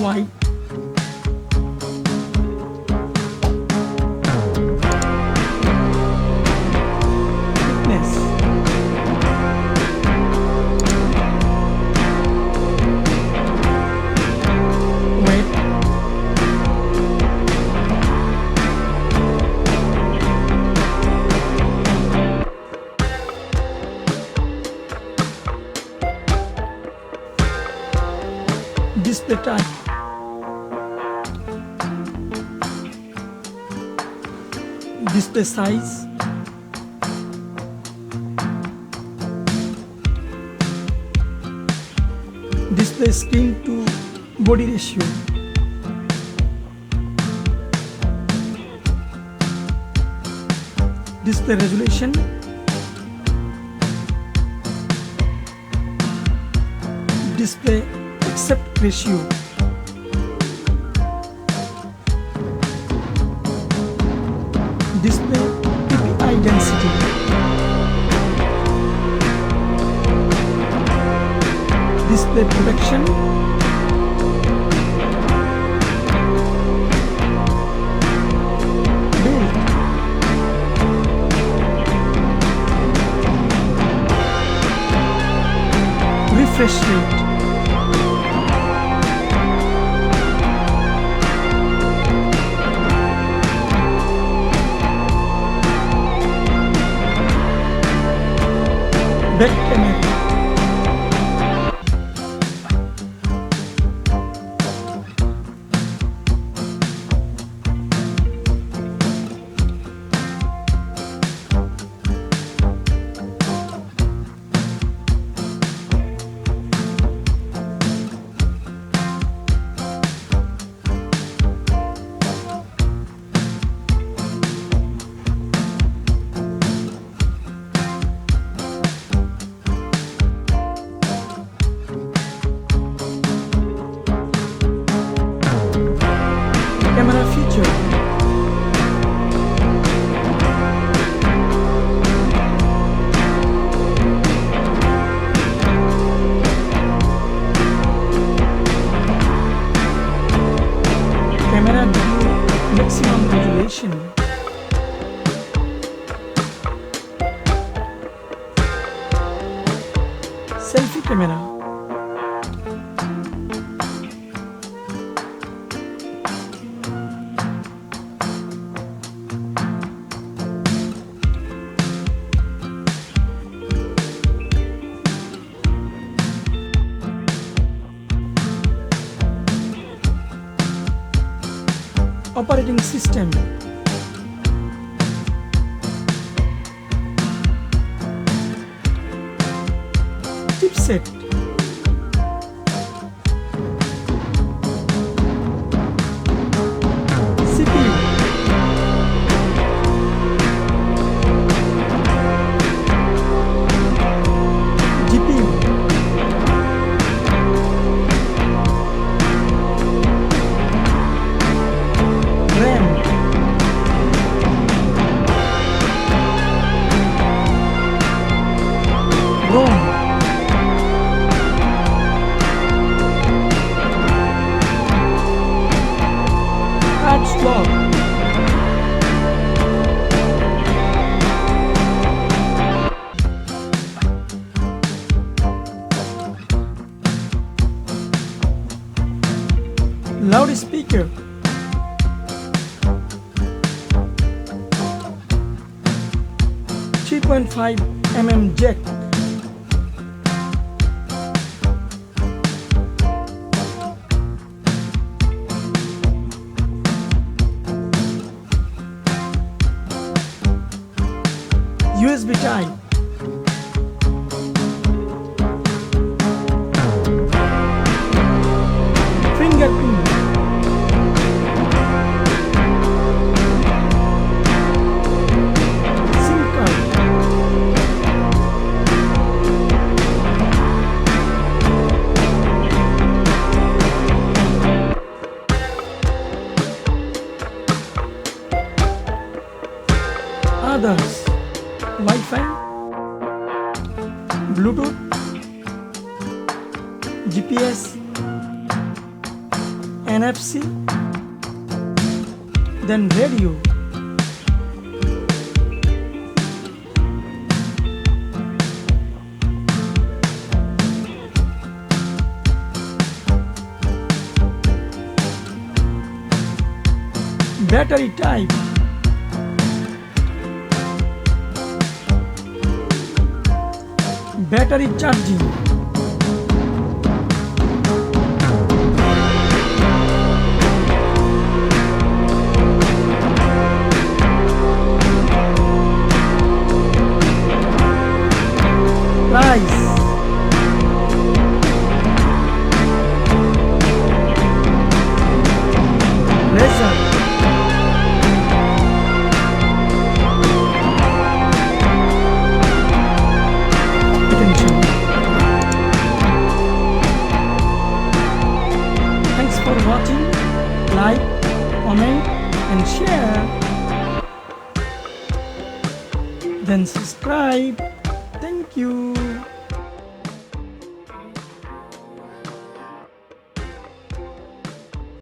wide. Thickness. Weight. Display type. Display size. Display screen to body ratio. Display resolution. Display aspect ratio. Display PPI density. Display protection. Build. Refresh rate. Back camera. Camera feature. Camera view maximum resolution. Selfie camera. Operating system. Chipset. CPU. GPU. RAM. ROM. Card slot. Loudspeaker. .5mm jack. USB type. Fingerprint. SIM card. Others. Wi-Fi. NFC, then radio. Battery type. Battery charging. Price. Laser. Attention. Thanks for watching. Like, comment and share. Then subscribe. Thank you.